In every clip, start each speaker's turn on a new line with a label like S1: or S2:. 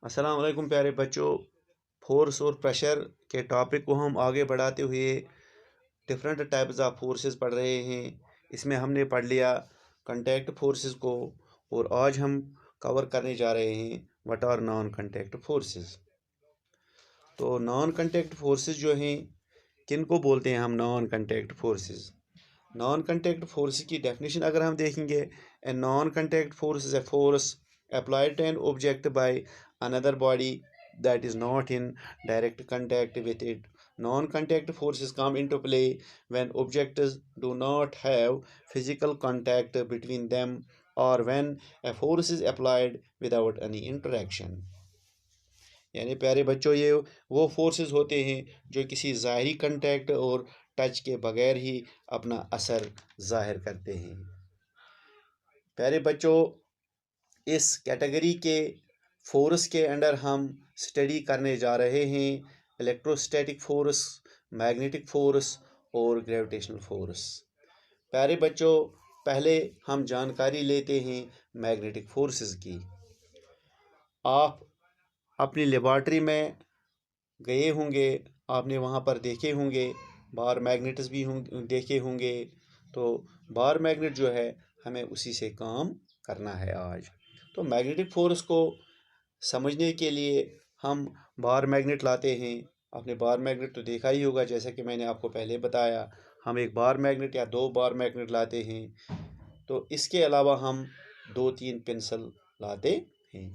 S1: अस्सलाम वालेकुम प्यारे बच्चों। फोर्स और प्रेशर के टॉपिक को हम आगे बढ़ाते हुए डिफरेंट टाइप्स ऑफ फोर्सेस पढ़ रहे हैं। इसमें हमने पढ़ लिया कंटैक्ट फोर्सेस को, और आज हम कवर करने जा रहे हैं what are non contact forces. तो नॉन कंटैक्ट फोर्सेस जो हैं, किन को बोलते हैं हम non contact forces. Non contact force की डेफिनेशन अगर हम देखेंगे, a non contact force is a force applied to an object by another body that is not in direct contact with it. Non-contact forces come into play when objects do not have physical contact between them, or when a force is applied without any interaction. यानी प्यारे बच्चों, ये वो forces होते हैं जो किसी ज़ाहिरी contact और टच के बगैर ही अपना असर ज़ाहिर करते हैं। प्यारे बच्चों, इस कैटेगरी के फोर्स के अंडर हम स्टडी करने जा रहे हैं इलेक्ट्रोस्टैटिक फोर्स, मैग्नेटिक फोर्स और ग्रेविटेशनल फोर्स। प्यारे बच्चों, पहले हम जानकारी लेते हैं मैग्नेटिक फोर्सेस की। आप अपनी लेबॉर्ट्री में गए होंगे, आपने वहाँ पर देखे होंगे बार मैग्नेट्स भी देखे होंगे। तो बार मैग्नेट जो है, हमें उसी से काम करना है आज। तो मैग्नेटिक फोर्स को समझने के लिए हम बार मैग्नेट लाते हैं। आपने बार मैग्नेट तो देखा ही होगा, जैसा कि मैंने आपको पहले बताया। हम एक बार मैग्नेट या दो बार मैग्नेट लाते हैं। तो इसके अलावा हम 2-3 पेंसिल लाते हैं।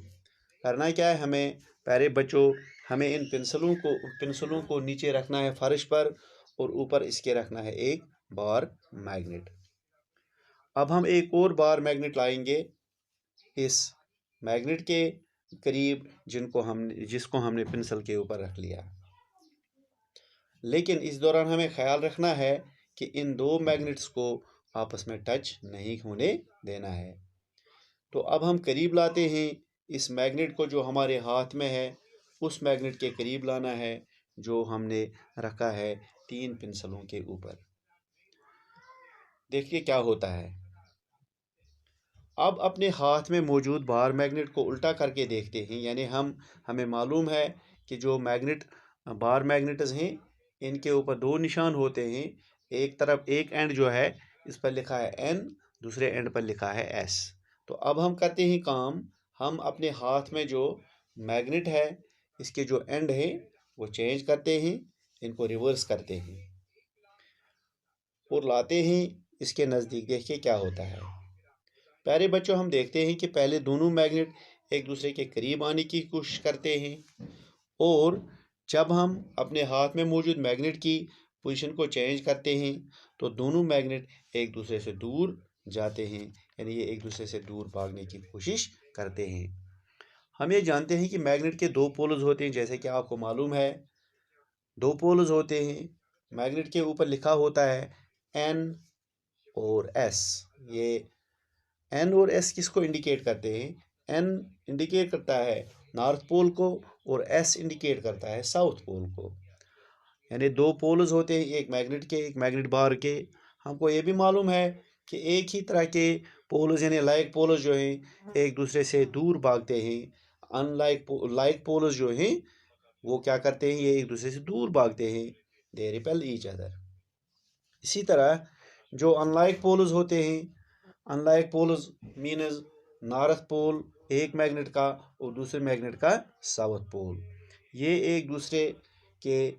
S1: करना क्या है हमें प्यारे बच्चों, हमें इन पेंसिलों को नीचे रखना है फर्श पर, और ऊपर इसके रखना है एक बार मैग्नेट। अब हम एक और बार मैग्नेट लाएंगे इस मैग्नेट के करीब, जिसको हमने पेंसिल के ऊपर रख लिया। लेकिन इस दौरान हमें ख्याल रखना है कि इन दो मैग्नेट्स को आपस में टच नहीं होने देना है। तो अब हम करीब लाते हैं इस मैग्नेट को, जो हमारे हाथ में है उस मैग्नेट के करीब लाना है जो हमने रखा है 3 पेंसिलों के ऊपर। देखिए क्या होता है। अब अपने हाथ में मौजूद बार मैग्नेट को उल्टा करके देखते हैं। यानी हमें मालूम है कि जो बार मैग्नेट्स हैं, इनके ऊपर 2 निशान होते हैं। एक तरफ एक एंड जो है, इस पर लिखा है N, दूसरे एंड पर लिखा है S। तो अब हम करते हैं काम, हम अपने हाथ में जो मैग्नेट है, इसके जो एंड है वो चेंज करते हैं, इनको रिवर्स करते हैं और लाते हैं इसके नज़दीक। देखिए क्या होता है। प्यारे बच्चों, हम देखते हैं कि पहले दोनों मैग्नेट एक दूसरे के करीब आने की कोशिश करते हैं, और जब हम अपने हाथ में मौजूद मैग्नेट की पोजीशन को चेंज करते हैं तो दोनों मैग्नेट एक दूसरे से दूर जाते हैं। यानी ये एक दूसरे से दूर भागने की कोशिश करते हैं। हम ये जानते हैं कि मैग्नेट के 2 पोल्स होते हैं, जैसे कि आपको मालूम है 2 पोल्स होते हैं। मैग्नेट के ऊपर लिखा होता है N और S। ये N और S किसको इंडिकेट करते हैं? N इंडिकेट करता है नॉर्थ पोल को, और S इंडिकेट करता है साउथ पोल को। यानी 2 पोल्स होते हैं, एक मैग्नेट के एक मैग्नेट बार के। हमको ये भी मालूम है कि एक ही तरह के पोल्स यानी लाइक पोल्स जो हैं, एक दूसरे से दूर भागते हैं। लाइक पोल्स जो हैं वो क्या करते हैं, ये एक दूसरे से दूर भागते हैं, दे रिपेल ईच अदर। इसी तरह जो अनलाइक पोल्स होते हैं, unlike poles means north pole एक मैग्नेट का और दूसरे मैग्नेट का साउथ पोल, ये एक दूसरे के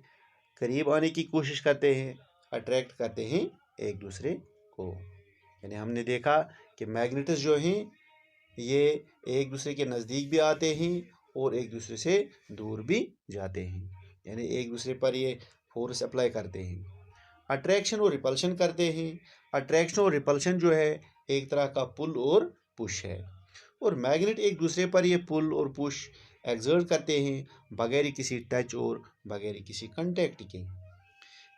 S1: करीब आने की कोशिश करते हैं, अट्रैक्ट करते हैं एक दूसरे को। यानी हमने देखा कि मैग्नेट्स जो हैं ये एक दूसरे के नज़दीक भी आते हैं और एक दूसरे से दूर भी जाते हैं। यानी एक दूसरे पर ये फोर्स अप्लाई करते हैं। अट्रैक्शन और रिपल्शन करते हैं। अट्रैक्शन और रिपल्शन जो है एक तरह का पुल और पुश है, और मैग्नेट एक दूसरे पर ये पुल और पुश एक्सर्ट करते हैं बगैर किसी टच और बगैर किसी कंटेक्ट के।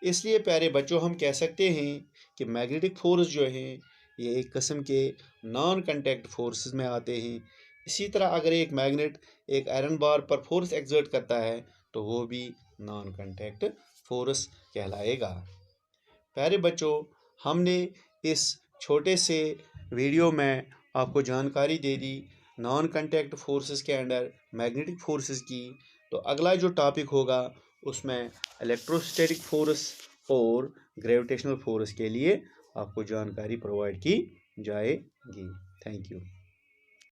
S1: इसलिए प्यारे बच्चों, हम कह सकते हैं कि मैग्नेटिक फोर्स जो हैं ये एक किस्म के नॉन कंटैक्ट फोर्सेस में आते हैं। इसी तरह अगर एक मैग्नेट एक आयरन बार पर फोर्स एक्सर्ट करता है तो वो भी नॉन कंटैक्ट फोर्स कहलाएगा। प्यारे बच्चों, हमने इस छोटे से वीडियो में आपको जानकारी दे दी नॉन कांटेक्ट फोर्सेस के अंडर मैग्नेटिक फोर्सेस की। तो अगला जो टॉपिक होगा उसमें इलेक्ट्रोस्टैटिक फोर्स और ग्रेविटेशनल फोर्स के लिए आपको जानकारी प्रोवाइड की जाएगी। Thank you.